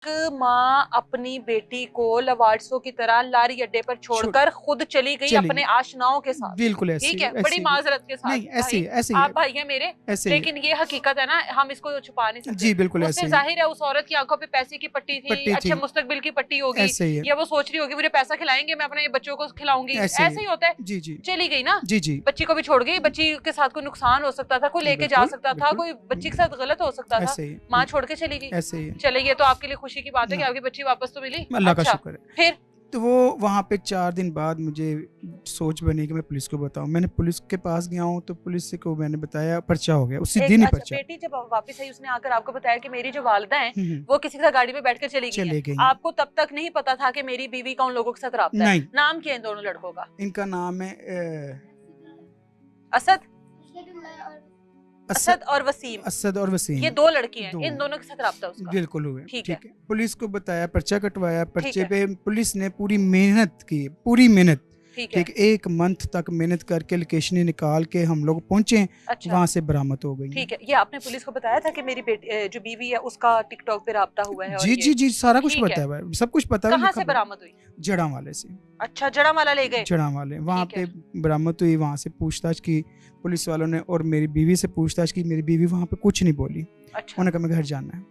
माँ अपनी बेटी को लवारसों की तरह लारी अड्डे पर छोड़कर खुद चली गई अपने आशनाओं के साथ। बिल्कुल ऐसे, ठीक है, बड़ी माजरत के साथ। नहीं ऐसे ऐसे आप भाई हैं मेरे, लेकिन ये हकीकत है ना, हम इसको छुपा नहीं सकते। जी बिल्कुल उससे जाहिर है उस औरत की आंखों पे पैसे की पट्टी थी, अच्छे मुस्तकबिल की पट्टी होगी, या वो सोच रही होगी मुझे पैसा खिलाएंगे मैं अपने बच्चों को खिलाऊंगी, ऐसे ही होता है। जी जी चली गई ना, जी जी, बच्ची को भी छोड़ गई, बच्ची के साथ कोई नुकसान हो सकता था, कोई लेके जा सकता था, कोई बच्ची के साथ गलत हो सकता था, माँ छोड़ के चली गई। ऐसे ही चले गए तो आपके लिए खुशी की बात है कि आपकी बच्ची वापस तो मिली, अल्लाह का अच्छा, शुक्र है। फिर तो वो वहाँ पे 4 दिन बाद मुझे सोच बनी कि मैं पुलिस को बताऊं। मैंने पुलिस के पास गया हूँ तो पुलिस को मैंने बताया, पर्चा हो गया उसी दिन ही। पर्चा बेटी जब वापस आई उसने आकर आपको बताया कि मेरी जो वालिदा हैं वो किसी के साथ गाड़ी में बैठकर चली गई। आपको तब तक नहीं पता था कि मेरी बीवी का उन लोगों के साथ राब्ता है? नाम क्या है इन दोनों लड़कों का? इनका नाम है असद और वसीम। असद और वसीम, ये 2 लड़के हैं, इन दोनों के साथ राब्ता उसका? बिल्कुल हुए। ठीक है, पुलिस को बताया, पर्चा कटवाया, पर्चे पे पुलिस ने पूरी मेहनत की, पूरी मेहनत, ठीक 1 मंथ तक मेहनत करके लोकेशन निकाल के हम लोग पहुंचे। अच्छा। वहाँ से बरामद हो गई। ठीक है, ये आपने पुलिस को बताया था कि मेरी बेटी जो बीवी है उसका टिकटॉक पे राब्ता हुआ है? जी जी जी, सारा कुछ पता है, सब कुछ पता है। कहाँ से बरामद हुई? जड़ा वाले से। अच्छा, जड़ा वाला ले गए? जड़ा वाले वहाँ पे बरामद हुई, वहाँ से पूछताछ की पुलिस वालों ने, और मेरी बीवी से पूछताछ की। मेरी बीवी वहाँ पे कुछ नहीं बोली। अच्छा। उन्होंने कहा मैं घर जाना है।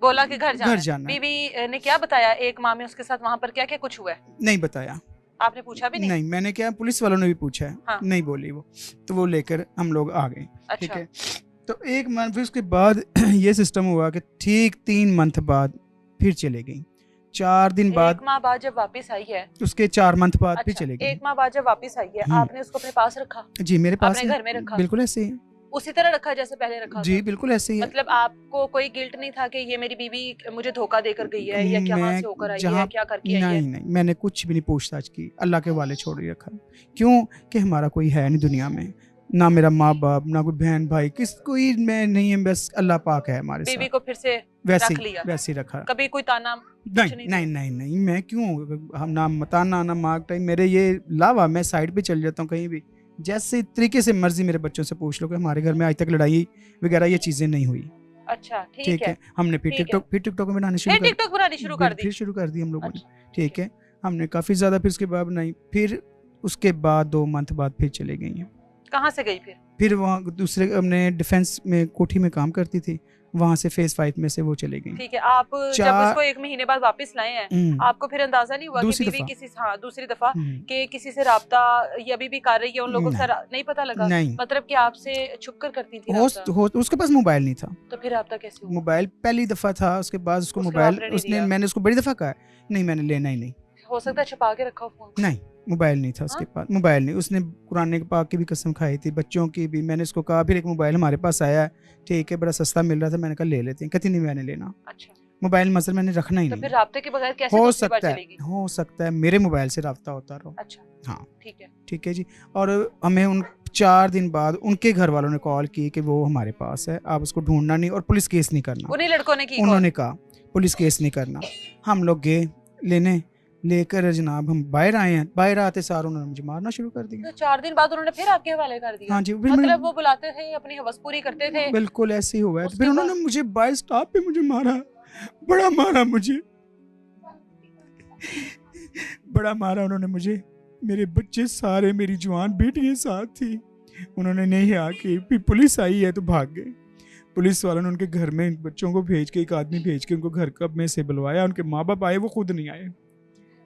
बोला कि घर जाना। बीवी ने क्या बताया एक माह में उसके साथ वहाँ पर क्या क्या कुछ हुआ है? नहीं बताया। आपने पूछा भी नहीं? मैंने क्या, पुलिस वालों ने भी पूछा है। हाँ। नहीं बोली वो, तो वो लेकर हम लोग आ गए। अच्छा। ठीक है, तो 1 मंथ, फिर उसके बाद ये सिस्टम हुआ कि ठीक 3 मंथ बाद फिर चले गई। 4 दिन बाद, 1 माह बाद जब वापस आई है, उसके 4 मंथ बाद फिर चले गई। 1 माह बाद जब वापस आई है, आपने उसको अपने पास रखा? जी मेरे पास, अपने घर में रखा? बिल्कुल ऐसे ही, उसी तरह रखा जैसे पहले रखा? जी बिल्कुल ऐसे ही। मतलब आपको कोई गिल्ट नहीं था कि ये मेरी बीवी मुझे धोखा देकर गई है, या कहाँ से होकर आई है, क्या करके आई है? नहीं, मैंने कुछ भी नहीं पूछताछ की, अल्लाह के वाले छोड़ ही रखा। क्यों कि हमारा कोई है नहीं दुनिया में, ना मेरा माँ बाप, ना कोई बहन भाई, किस कोई मैं नहीं है, बस अल्लाह पाक है हमारे साथ। बीवी को फिर से वैसे रखा। कभी कोई ताना? नहीं, मैं क्यों, हम ना मताना ना मार्क टाइम, मेरे ये लावा, मैं साइड पे चल जाता हूँ कहीं भी, जैसे तरीके से मर्जी मेरे बच्चों से पूछ लो कि हमारे घर में आज तक लड़ाई वगैरह ये चीजें नहीं हुई। अच्छा, ठीक है। हमने फिर टिकटॉक बनाने शुरू कर दी हम लोगों ने। ठीक है, हमने काफी ज्यादा फिर उसके बाद बनाई। फिर उसके बाद 2 मंथ बाद फिर चले गई हैं। कहाँ से गई फिर वहाँ दूसरे, हमने डिफेंस में कोठी में काम करती थी, वहाँ से फेज 5 में से वो चले गई। ठीक है, आप जब उसको 1 महीने बाद वापस लाए हैं, आपको फिर अंदाजा नहीं हुआ कि बीवी दूसरी दफा कि किसी से राब्ता या अभी भी कर रही है उन लोगों से? नहीं पता लगा? नहीं। मतलब कि आपसे छुप कर करती थी उसके पास मोबाइल नहीं था। तो फिर राब्ता कैसे हुआ? मोबाइल पहली दफा था, उसके बाद उसको मोबाइल मैंने उसको बड़ी दफा कहा नहीं, मैंने लेना ही नहीं। हो सकता है छुपा के रखा फोन? नहीं, मोबाइल नहीं था उसके पास। मोबाइल नहीं, उसने कुरान पाक की भी कसम खाई थी, बच्चों की भी। मैंने उसको कहा, फिर एक मोबाइल हमारे पास आया, ठीक है, बड़ा सस्ता मिल रहा था, मैंने कहा ले लेते हैं। कहती नहीं मैंने लेना। अच्छा। मोबाइल मसल मैंने रखना ही नहीं। फिर राब्ते के बगैर कैसे हो सकता है मेरे मोबाइल से राब्ता होता रहो। अच्छा, हाँ ठीक है जी। और हमें उन 4 दिन बाद उनके घर वालों ने कॉल की कि वो हमारे पास है, आप उसको ढूंढना नहीं और पुलिस केस नहीं करना। उन्हीं लड़कों ने की? उन्होंने कहा पुलिस केस नहीं करना। हम लोग गए लेकर जनाब, हम बाहर आए हैं, बाहर आते सार उन्होंने मुझे मारना शुरू कर दिया। तो 4 दिन बाद उन्होंने फिर आपके हवाले कर दिया? हाँ जी, मतलब वो बुलाते थे, अपनी हवस पूरी करते थे? बिल्कुल ऐसे ही हुआ है। फिर उन्होंने मुझे बाइक स्टॉप पे मुझे मारा, बड़ा मारा मुझे, बड़ा मारा उन्होंने मुझे। मेरे बच्चे सारे, मेरी जवान बेटियां साथ थी, उन्होंने नहीं आके, फिर पुलिस आई है तो भाग गए। पुलिस वालों ने उनके घर में बच्चों को भेज के, एक आदमी भेज के उनको घर कब में से बुलवाया। उनके माँ बाप आए, वो खुद नहीं आए।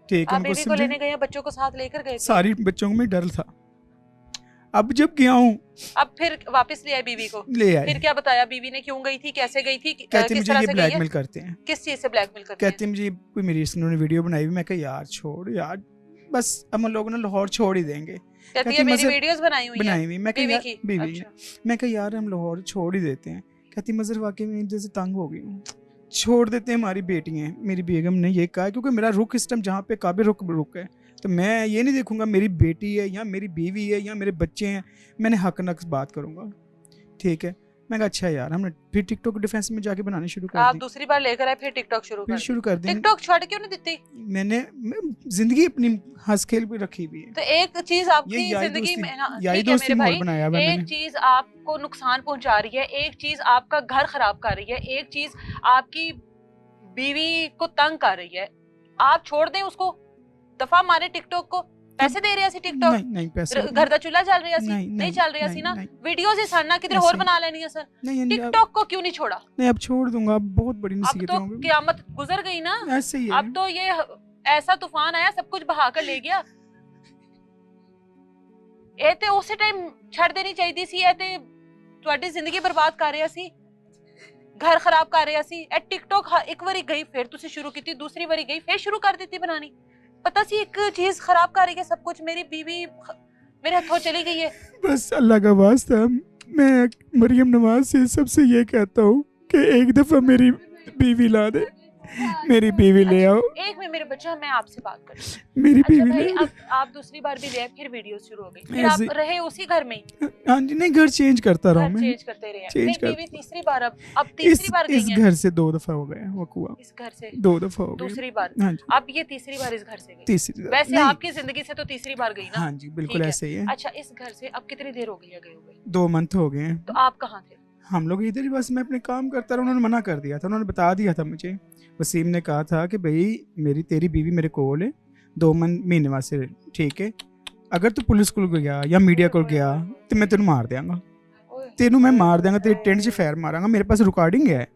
ठीक है, बेबी को लेने गए, बच्चों को साथ लेकर गए? सारी बच्चों में डर था। अब जब गया हूँ, अब फिर वापस ले आए बीवी को? ले आए। फिर क्या बताया बीवी ने, क्यों गई थी, कैसे गई थी? कहते मुझे ये ब्लैकमेल करते हैं। किस चीज से ब्लैकमेल करते हैं? कहते मुझे कोई मेरी इन्होंने वीडियो बनाई हुई। मैं कहा यार छोड़ यार, बस हम लोग ना लाहौर छोड़ ही देंगे। कहती है मेरी वीडियोस बनाई हुई। मैं कहा बीवी, मैं कहा यार हम लाहौर छोड़ ही देते हैं। कहती मजर वाकई में जैसे तंग हो गई हूँ, छोड़ देते हैं, हमारी बेटियां। मेरी बेगम ने ये कहा, क्योंकि मेरा रुख इस टाइम जहाँ पे काबिल रुख है, तो मैं ये नहीं देखूंगा मेरी बेटी है या मेरी बीवी है या मेरे बच्चे हैं, मैंने हक नक्स बात करूंगा। ठीक है, मैं कहा अच्छा यार। हमने फिर टिकटॉक डिफेंस में जाके बनाने शुरू कर दी। आप दूसरी बार लेकर आए, फिर टिकटॉक शुरू कर दी। टिकटॉक छोड़ क्यों नहीं देती? मैंने जिंदगी अपनी हंस खेल पे रखी हुई है। तो एक चीज आपकी जिंदगी में ना, ठीक है मेरे भाई, एक चीज आपको नुकसान पहुंचा रही है, एक चीज आपका घर खराब कर रही है, एक चीज आपकी बीवी को तंग कर रही है, आप छोड़ दें उसको, दफा मारे टिकटॉक को। पैसे दे रहे सी टिकटॉक, नहीं पैसे घर दा चूल्हा चल रहा सी, नहीं चल रहा सी ना, वीडियोस ही साना किधर और बना लेनी है सर, टिकटॉक को क्यों नहीं छोड़ा? नहीं अब छोड़ दूंगा, बहुत बड़ी नसीहत है। अब तो क़यामत गुजर गई ना, ऐसे ही है। अब तो ये ऐसा तूफान आया सब कुछ बहा कर ले गया। ए ते उस टाइम छड़ देनी चाहिए सी, ए ते ਤੁਹਾਡੀ ਜ਼ਿੰਦਗੀ ਬਰਬਾਦ ਕਰ ਰਿਹਾ ਸੀ, घर खराब कर रहा सी। ए टिकटॉक एक बारी गई, फिर तुसी शुरू की, दूसरी बारी गई, फिर शुरू कर देती बनानी। पता सी एक चीज खराब कर रही है सब कुछ, मेरी बीवी मेरे हाथों चली गई है। बस अल्लाह का वास्ता मैं मरियम नवाज से सबसे ये कहता हूँ कि एक दफा मेरी बीवी ला दे, मेरी बीवी ले आओ। एक में मेरे बच्चा, मैं आपसे बात कर, मेरी अच्छा बीवी भाई, ले अब आप दूसरी बार भी ले, फिर वीडियो शुरू हो गई, फिर आप रहे उसी घर में ही? हाँ जी, नहीं घर चेंज करता रहा मैं, चेंज करते रहे। नहीं बीवी तीसरी बार, अब तीसरी बार गई इस घर से 2 दफा हो गया वकुआ, इस घर से 2 दफा हो गया, दूसरी बार। हाँ जी, अब ये तीसरी बार इस घर से गई। तीसरी वैसे आपकी जिंदगी से तो तीसरी बार गई ना? हाँ जी बिल्कुल ऐसे ही है। अच्छा, इस घर से अब कितनी देर हो गई है गए हुए? 2 मंथ हो गए हैं। तो आप कहाँ थे? हम लोग इधर ही, बस मैं अपने काम करता रहा, उन्होंने मना कर दिया था, उन्होंने बता दिया था मुझे। वसीम ने कहा था कि भाई तेरी बीवी मेरे कोल है 2 महीने वास्ते, ठीक है, अगर तू पुलिस को गया या मीडिया को गया तो मैं तेनू मार देंगा, तेनू मैं मार देंगा, तेरी टेंट से फैर मारांगा। मेरे पास रिकॉर्डिंग है,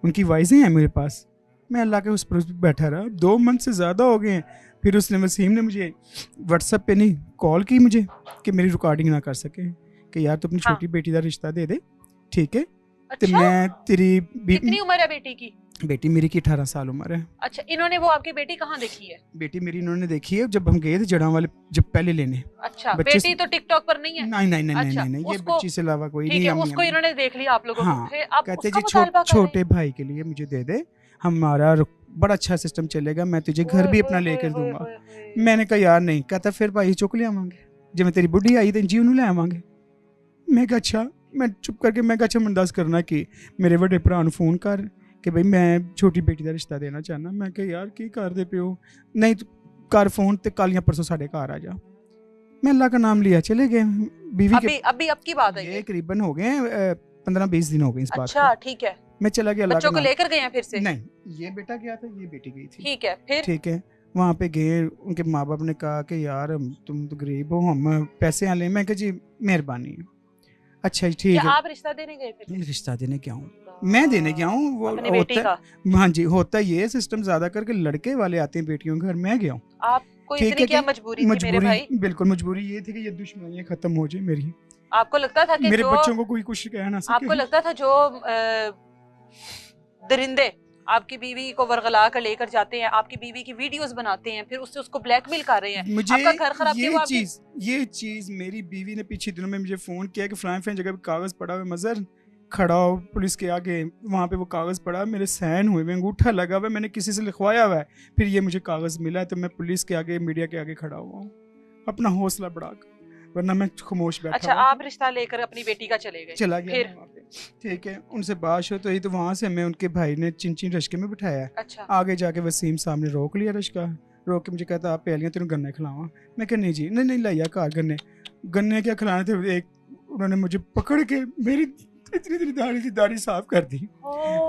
उनकी वॉइसें हैं मेरे पास। मैं अल्लाह के उस पर बैठा रहा, 2 मंथ से ज़्यादा हो गए हैं। फिर उसने, वसीम ने मुझे व्हाट्सएप पे नहीं कॉल की मुझे कि मेरी रिकॉर्डिंग ना कर सके, कि यार तू अपनी छोटी बेटी का रिश्ता दे दे, ठीक है। अच्छा? तो मैं तेरी कितनी उम्र है बेटी की? बेटी मेरी की 18 साल उम्र है। अच्छा, इन्होंने वो आपकी बेटी कहाँ देखी है? बेटी मेरी इन्होंने देखी है जब हम गए थे जड़ा वाले, जब पहले लेने। अच्छा, बेटी तो टिकटॉक पर नहीं है? नहीं नहीं नहीं अच्छा, नहीं, ये बच्ची से अलावा कोई नहीं है। उसको इन्होंने देख लिया आप लोगों को। हाँ, फिर आप कहते जी छोटे भाई के लिए मुझे दे दे, हमारा बड़ा अच्छा सिस्टम चलेगा, मैं तुझे घर भी अपना लेकर दूंगा। मैंने कहा यार नहीं, कहता फिर भाई चुक ले आवांगे, जब तेरी बुढ़ी आई तो जी उन्होंने ले आवांगे। मैं कहा अच्छा, मैं चुप करके मैं कहा अच्छा मंदास करना कि मेरे बड़े भरा ਨੂੰ फोन कर कि भाई मैं छोटी बेटी का रिश्ता देना चाहना। मैं कहा यार की कर दे पियो, नहीं कर फोन ते कल या परसों साढ़े घर आ जा। मैं अल्लाह का नाम लिया, चले गए। बीवी के अभी अब की बात है, ये करीबन हो गए 15-20 दिन हो गए इस बात को। अच्छा ठीक है, मैं चला गया, बच्चों को लेकर गए हैं फिर से? नहीं, ये बेटा गया था, ये बेटी गई थी। ठीक है, फिर ठीक है, वहाँ पे गए, उनके माँ बाप ने कहा कि यार तुम तो गरीब हो, हम पैसे यहाँ ले। मैं कहा जी मेहरबानी, अच्छा ठीक है। आप रिश्ता देने गए थे? रिश्ता देने क्या हूँ मैं, देने क्या हूँ, वो होता है। हाँ जी, होता ये सिस्टम ज्यादा करके लड़के वाले आते हैं बेटियों के घर, मैं गया हूँ। आपको इतनी क्या मजबूरी थी मेरे भाई? बिल्कुल मजबूरी ये थी कि ये दुश्मनियाँ खत्म हो जाए मेरी। आपको लगता था कि मेरे बच्चों को कोई कुछ कह ना सके? आपको लगता था जो दरिंदे आपकी बीवी को वरगला कर लेकर जाते हैं, आपकी बीवी की वीडियोस बनाते हैं, फिर उससे उसको ब्लैकमेल कर रहे हैं, मुझे आपका घर खराब किया? ये चीज मेरी बीवी ने पिछले दिनों में मुझे फोन किया कि फलां जगह पे कागज पड़ा हुआ, मजर खड़ा हो पुलिस के आगे, वहाँ पे वो कागज पड़ा, मेरे साइन हुए, अंगूठा लगा हुआ, मैंने किसी से लिखवाया हुआ है, फिर ये मुझे कागज मिला है, तो मैं पुलिस के आगे, मीडिया के आगे खड़ा हुआ हूँ अपना हौसला बढ़ाकर, वरना मैं खामोश बैठा। अच्छा, आप रिश्ता लेकर अपनी बेटी का चले गए? चला गया वहाँ पे, ठीक है, उनसे बात हो तो ही, तो वहाँ से हमें उनके भाई ने चिंचिन रश्के में बिठाया। अच्छा। आगे जाके वसीम सामने रोक लिया रश्का, रोक के मुझे कहता आप पहलियाँ तेन गन्ने खिलावा। मैं कहा नहीं जी, नहीं लाइया घर गन्ने क्या खिलाने थे। एक उन्होंने मुझे पकड़ के मेरी इतनी दाढ़ी साफ कर दी,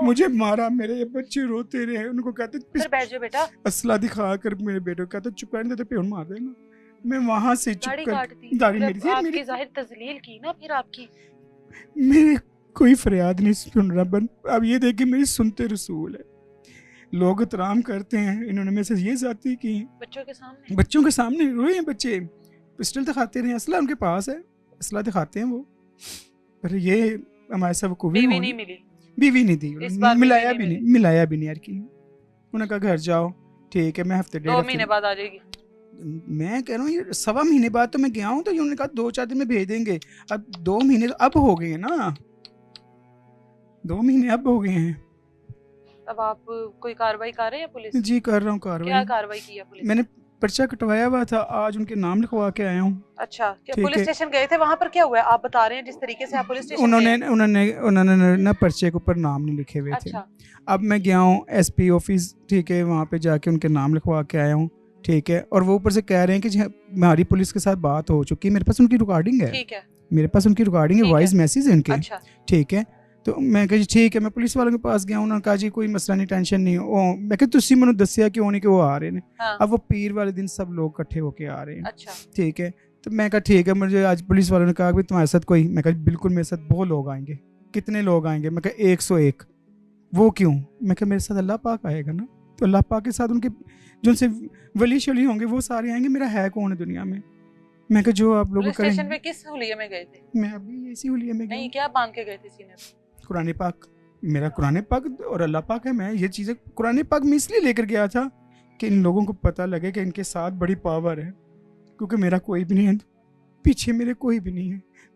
मुझे मारा, मेरे बच्चे रोते रहे, उनको कहते बैठ जाओ बेटा, असला दिखा कर मेरे बेटे को कहते चुप करने देते, प्योन मार देगा। मैं वहां से चुप कर, दाढ़ी मेरी थी, आपकी जाहिर तजलील की ना फिर आपकी। मेरे कोई फरियाद नहीं सुन रहा, बन अब ये देखिए मेरी सुनते रसूल है, लोग एहतराम करते हैं, इन्होंने मेरे से ये जाती की बच्चों के सामने रोए हैं बच्चे, पिस्टल दिखाते रहे, असला उनके पास है, असला दिखाते हैं वो, पर ये हमारे सब को बीवी नहीं मिली, बीवी नहीं दी, मिलाया भी नहीं यार की। उन्होंने कहा घर जाओ, ठीक है, मैं हफ्ते 2 महीने बाद आ जाएगी। मैं कह रहा हूँ ये 1.25 महीने बाद तो मैं गया हूँ, तो उन्होंने कहा 2-4 दिन में भेज देंगे। अब 2 महीने अब हो गए हैं ना, 2 महीने अब हो गए हैं। अब आप कोई कार्रवाई कर रहे हैं पुलिस? जी कर रहा हूँ कार्रवाई। क्या कार्रवाई की है पुलिस? मैंने पर्चा कटवाया हुआ था, आज उनके नाम लिखवा के आया हूँ। अच्छा, क्या पुलिस स्टेशन गए थे? वहाँ पर क्या हुआ? आप बता रहे हैं जिस तरीके से आप पुलिस स्टेशन उन्होंने ना पर्चे के ऊपर नाम नहीं लिखे हुए थे। अब मैं गया हूँ SP ऑफिस, ठीक है, वहाँ पे जाके उनके नाम लिखवा के आया हूँ, ठीक है, और वो ऊपर से कह रहे हैं कि हमारी पुलिस के साथ बात हो चुकी है, मेरे पास उनकी रिकॉर्डिंग है, ठीक है, मेरे पास उनकी रिकॉर्डिंग है, वॉइस मैसेज है उनके, ठीक है, तो मैं कहा जी ठीक है, मैं पुलिस वालों के पास गया, उन्होंने कहा जी कोई मसला नहीं, टेंशन नहीं ओ मैं कहा तुसी मैनू दसिया क्यों नहीं कि वो आ रहे हैं। हाँ, अब वो पीर वाले दिन सब लोग इकट्ठे होके आ रहे हैं, अच्छा ठीक है। तो मैं कहा ठीक है, मुझे आज पुलिस वालों ने कहा कि तुम्हारे साथ कोई, मैं कहा बिल्कुल मेरे साथ बहुत लोग आएंगे। कितने लोग आएंगे? मैं कहा 101। वो क्यों? मैं कहा मेरे साथ अल्लाह पाक आएगा ना, तो अल्लाह पाक के साथ उनके जो उनसे वली शली होंगे वो सारे आएंगे, मेरा है कौन है दुनिया में? मैं कहा जो आप लोग पुलिस स्टेशन करेंगे। पे किस हुलिये में गए थे? मैं अभी इसी हुलिये में नहीं, गया, क्या बांध के गए थे सीने पे? कुरान पाक, मेरा कुरान पाक और अल्लाह पाक है। मैं ये चीज़ें कुरान पाक में इसलिए लेकर गया था कि इन लोगों को पता लगे कि इनके साथ बड़ी पावर है, क्योंकि मेरा कोई भी नहीं है, पीछे मेरे कोई भी नहीं है।